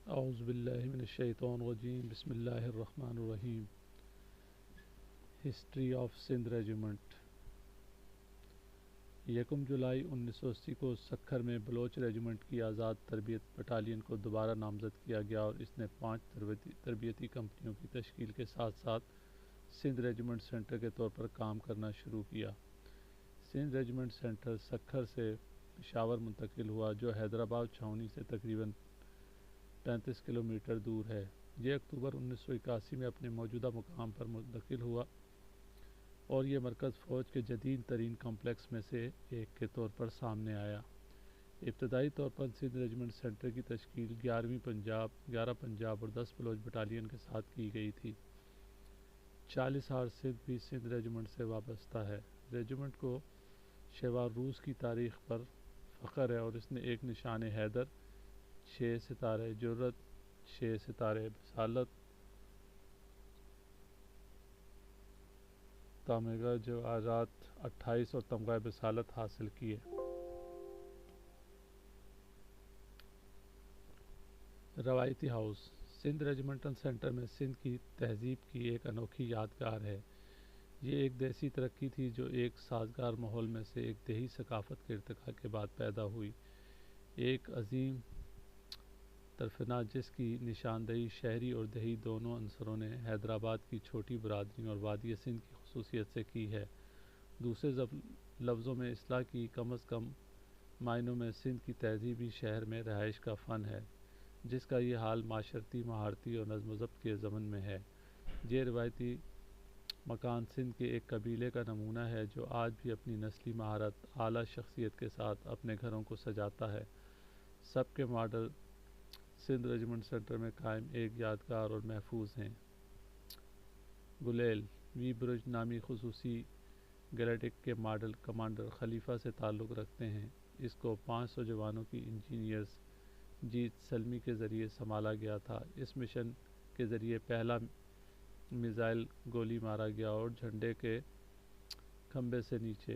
اعوذ باللہ من الشیطان الرجیم بسم اللہ الرحمن الرحیم ہسٹری آف سندھ ریجیمنٹ 1 جولائی 1980 کو سکھر میں بلوچ ریجیمنٹ کی آزاد تربیت بٹالین کو دوبارہ نامزد کیا گیا اور اس نے 5 تربیتی کمپنیوں کی تشکیل کے ساتھ ساتھ سندھ ریجیمنٹ سینٹر کے طور پر کام کرنا شروع کیا۔ سندھ ریجیمنٹ سینٹر سکھر سے پشاور منتقل ہوا جو حیدرآباد چھاؤنی سے تقریباً 35 کلومیٹر دور ہے۔ یہ اکتوبر 1981 میں اپنے موجودہ مقام پر منتقل ہوا اور یہ مرکز فوج کے جدید ترین کمپلیکس میں سے ایک کے طور پر سامنے آیا۔ ابتدائی طور پر سندھ ریجیمنٹ سینٹر کی تشکیل 11 پنجاب اور 10 بلوچ بٹالین کے ساتھ کی گئی تھی۔ 40 ہار سندھ بھی سندھ ریجیمنٹ سے وابستہ ہے۔ ریجیمنٹ کو شیوار روس کی تاریخ پر فخر ہے اور اس نے ایک نشان حیدر، 6 ستارے جرأت، 6 ستارے بسالت، تمغہ جواہرات 28 اور تمغہ بسالت حاصل کیے۔ روایتی ہاؤس سندھ ریجیمنٹل سینٹر میں سندھ کی تہذیب کی ایک انوکھی یادگار ہے۔ یہ ایک دیسی ترقی تھی جو ایک سازگار ماحول میں سے ایک دیہی ثقافت کے ارتقاء کے بعد پیدا ہوئی۔ ایک عظیم ترفنہ جس کی نشاندہی شہری اور دیہی دونوں عنصروں نے حیدرآباد کی چھوٹی برادریوں اور وادی سندھ کی خصوصیت سے کی ہے۔ دوسرے لفظوں میں اصطلاح کی کم از کم معنوں میں سندھ کی تہذیبی شہر میں رہائش کا فن ہے، جس کا یہ حال معاشرتی، مہارتی اور نظم و ضبط کے ضمن میں ہے۔ یہ روایتی مکان سندھ کے ایک قبیلے کا نمونہ ہے جو آج بھی اپنی نسلی مہارت، اعلیٰ شخصیت کے ساتھ اپنے گھروں کو سجاتا ہے۔ سب کے ماڈل سندھ ریجیمنٹ سینٹر میں قائم ایک یادگار اور محفوظ ہیں۔ گلیل وی برج نامی خصوصی گلیڈک کے ماڈل کمانڈر خلیفہ سے تعلق رکھتے ہیں۔ اس کو 500 جوانوں کی انجینئرز جیت سلمی کے ذریعے سنبھالا گیا تھا۔ اس مشن کے ذریعے پہلا میزائل گولی مارا گیا اور جھنڈے کے کھمبے سے نیچے۔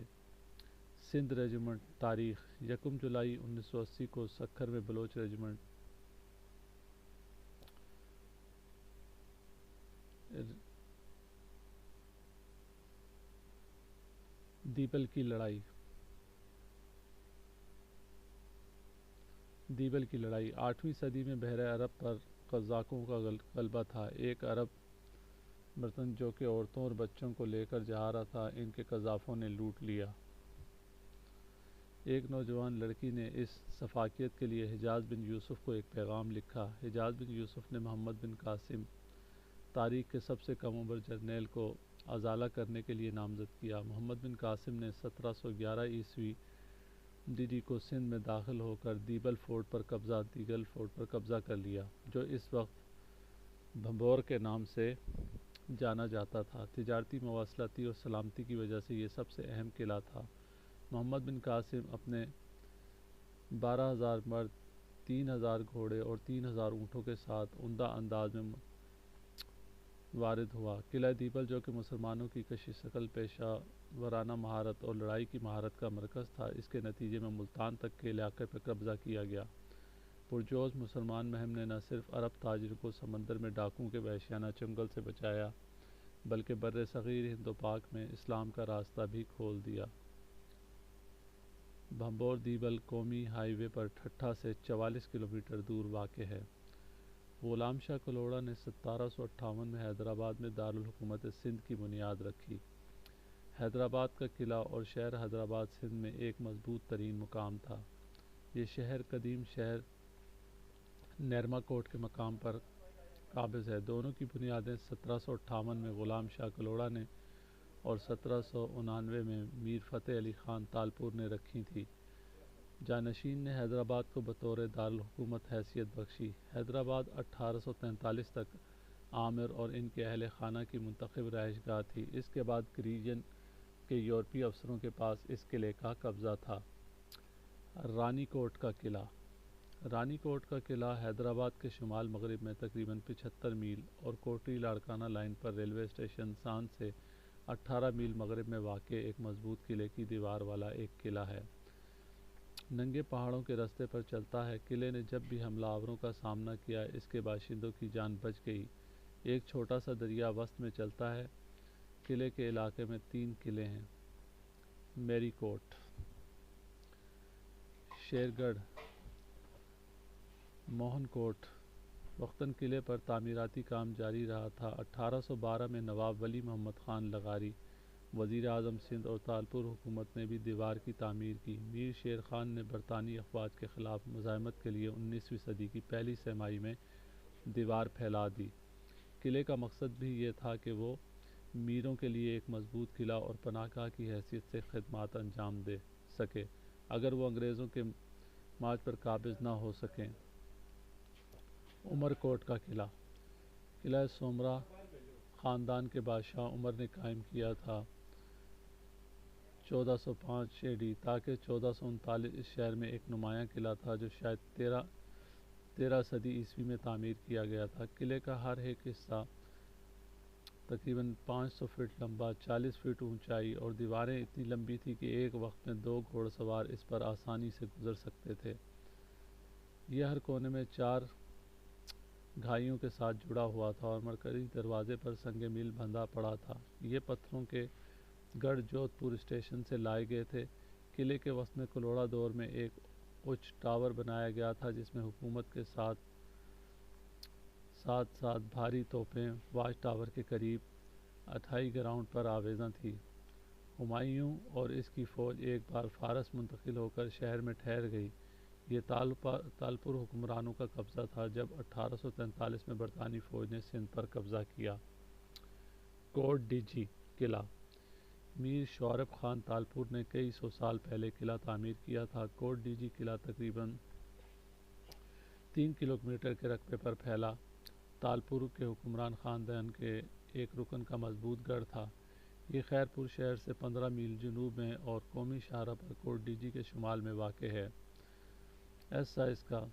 سندھ ریجیمنٹ تاریخ 1 جولائی 1980 کو سکھر میں بلوچ ریجیمنٹ دیبل کی لڑائی 8ویں صدی میں بحیرہ عرب پر قزاقوں کا غلبہ تھا۔ ایک عرب مرتن جو کہ عورتوں اور بچوں کو لے کر جا رہا تھا، ان کے قذافوں نے لوٹ لیا۔ ایک نوجوان لڑکی نے اس سفاکیت کے لیے حجاز بن یوسف کو ایک پیغام لکھا۔ حجاز بن یوسف نے محمد بن قاسم تاریخ کے سب سے کم عمر جرنیل کو ازالہ کرنے کے لیے نامزد کیا۔ محمد بن قاسم نے 1711 عیسوی ڈی کو سندھ میں داخل ہو کر دیگل فورٹ پر قبضہ کر لیا، جو اس وقت بھنبور کے نام سے جانا جاتا تھا۔ تجارتی، مواصلاتی اور سلامتی کی وجہ سے یہ سب سے اہم قلعہ تھا۔ محمد بن قاسم اپنے 12,000 مرد، 3,000 گھوڑے اور 3,000 اونٹوں کے ساتھ عمدہ انداز میں وارد ہوا۔ قلعہ دیبل جو کہ مسلمانوں کی کشی شکل، پیشہ ورانہ مہارت اور لڑائی کی مہارت کا مرکز تھا، اس کے نتیجے میں ملتان تک کے علاقے پر قبضہ کیا گیا۔ پرجوش مسلمان مہم نے نہ صرف عرب تاجروں کو سمندر میں ڈاکوؤں کے وحشیانہ چنگل سے بچایا، بلکہ بر صغیر ہند و پاک میں اسلام کا راستہ بھی کھول دیا۔ بھنبور دیبل قومی ہائی وے پر ٹھٹھہ سے 44 کلومیٹر دور واقع ہے۔ غلام شاہ کلوڑا نے 1758 میں حیدرآباد میں دارالحکومت سندھ کی بنیاد رکھی۔ حیدرآباد کا قلعہ اور شہر حیدرآباد سندھ میں ایک مضبوط ترین مقام تھا۔ یہ شہر قدیم شہر نیرما کوٹ کے مقام پر قابض ہے۔ دونوں کی بنیادیں 1758 میں غلام شاہ کلوڑا نے اور 1799 میں میر فتح علی خان تالپور نے رکھی تھیں۔ جانشین نے حیدرآباد کو بطور دارالحکومت حیثیت بخشی۔ حیدرآباد 1843 تک عامر اور ان کے اہل خانہ کی منتخب رہائش گاہ تھی۔ اس کے بعد ریجن کے یورپی افسروں کے پاس اس قلعے کا قبضہ تھا۔ رانی کوٹ کا قلعہ رانی کوٹ کا قلعہ حیدرآباد کے شمال مغرب میں تقریباً 75 میل اور کوٹری لاڑکانہ لائن پر ریلوے اسٹیشن سان سے 18 میل مغرب میں واقع ایک مضبوط قلعے کی دیوار والا ایک قلعہ ہے۔ ننگے پہاڑوں کے راستے پر چلتا ہے۔ قلعے نے جب بھی حملہ آوروں کا سامنا کیا اس کے باشندوں کی جان بچ گئی۔ ایک چھوٹا سا دریا وسط میں چلتا ہے۔ قلعے کے علاقے میں 3 قلعے ہیں: میری کوٹ، شیر گڑھ، موہن کوٹ۔ وقتاً قلعے پر تعمیراتی کام جاری رہا تھا۔ 1812 میں نواب ولی محمد خان لغاری، وزیر اعظم سندھ اور تالپور حکومت نے بھی دیوار کی تعمیر کی۔ میر شیر خان نے برطانوی افواج کے خلاف مزاحمت کے لیے 19ویں صدی کی پہلی سہ ماہی میں دیوار پھیلا دی۔ قلعے کا مقصد بھی یہ تھا کہ وہ میروں کے لیے ایک مضبوط قلعہ اور پناہ گاہ کی حیثیت سے خدمات انجام دے سکے اگر وہ انگریزوں کے مارچ پر قابض نہ ہو سکیں۔ عمر کوٹ کا قلعہ، قلعہ سومرا خاندان کے بادشاہ عمر نے قائم کیا تھا 1405 AD تاکہ 1439 اس شہر میں ایک نمایاں قلعہ تھا جو شاید 13 صدی عیسوی میں تعمیر کیا گیا تھا۔ قلعے کا ہر ایک حصہ تقریباً 500 فٹ لمبا، 40 فٹ اونچائی اور دیواریں اتنی لمبی تھی کہ ایک وقت میں 2 گھوڑ سوار اس پر آسانی سے گزر سکتے تھے۔ یہ ہر کونے میں 4 گھائیوں کے ساتھ جڑا ہوا تھا اور مرکزی دروازے پر سنگ میل بندھا پڑا تھا۔ یہ پتھروں کے گڑھ جودھ پور اسٹیشن سے لائے گئے تھے۔ قلعے کے وسط میں کلوڑا دور میں ایک اونچ ٹاور بنایا گیا تھا جس میں حکومت کے ساتھ بھاری توپیں واچ ٹاور کے قریب 28 گراؤنڈ پر آویزاں تھیں۔ ہمایوں اور اس کی فوج ایک بار فارس منتقل ہو کر شہر میں ٹھہر گئی۔ یہ تالپور حکمرانوں کا قبضہ تھا جب 1843 میں برطانوی فوج نے سندھ پر قبضہ کیا۔ کوٹ ڈیجی قلعہ، میر شورپ خان تالپور نے کئی سو سال پہلے قلعہ تعمیر کیا تھا۔ کوٹ ڈیجی قلعہ تقریباً 3 کلومیٹر کے رقبے پر پھیلا تالپور کے حکمران خاندان کے ایک رکن کا مضبوط گڑھ تھا۔ یہ خیرپور شہر سے 15 میل جنوب میں اور قومی شاہراہ پر کوٹ ڈیجی کے شمال میں واقع ہے۔ سائز کا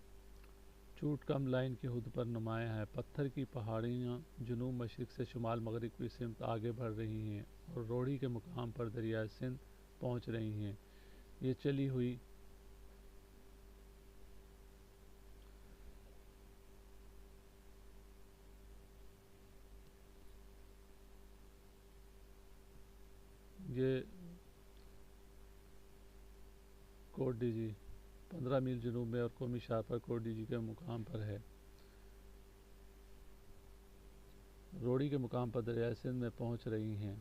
چوٹ کم لائن کی حد پر نمایاں ہے۔ پتھر کی پہاڑیاں جنوب مشرق سے شمال مغرب کی سمت آگے بڑھ رہی ہیں اور روڑی کے مقام پر دریائے سندھ پہنچ رہی ہیں۔ یہ چلی ہوئی کوٹ ڈیجی 15 میل جنوب میں اور قومی شاہراہ پر کوٹ ڈیجی کے مقام پر ہے۔ روڑی کے مقام پر دریائے سندھ میں پہنچ رہی ہیں۔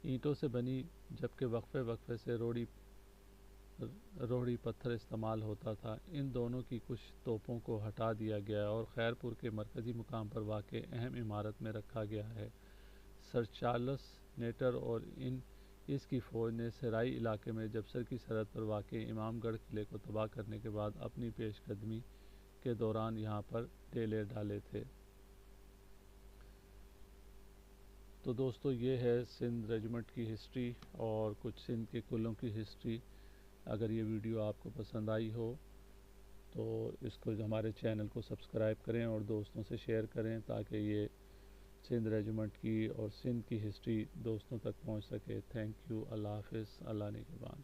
اینٹوں سے بنی جبکہ وقفے سے روڑی پتھر استعمال ہوتا تھا۔ ان دونوں کی کچھ توپوں کو ہٹا دیا گیا اور خیرپور کے مرکزی مقام پر واقع اہم عمارت میں رکھا گیا ہے۔ سر چارلس نیٹر اور اس کی فوج نے صحرائی علاقے میں جبسر کی سرحد پر واقع امام گڑھ قلعے کو تباہ کرنے کے بعد اپنی پیش قدمی کے دوران یہاں پر ڈیرے ڈالے تھے۔ تو دوستو یہ ہے سندھ ریجمنٹ کی ہسٹری اور کچھ سندھ کے قلعوں کی ہسٹری۔ اگر یہ ویڈیو آپ کو پسند آئی ہو تو اس کو ہمارے چینل کو سبسکرائب کریں اور دوستوں سے شیئر کریں تاکہ یہ سندھ ریجمنٹ کی اور سندھ کی ہسٹری دوستوں تک پہنچ سکے۔ تھینک یو، اللہ حافظ، اللہ نگہبان۔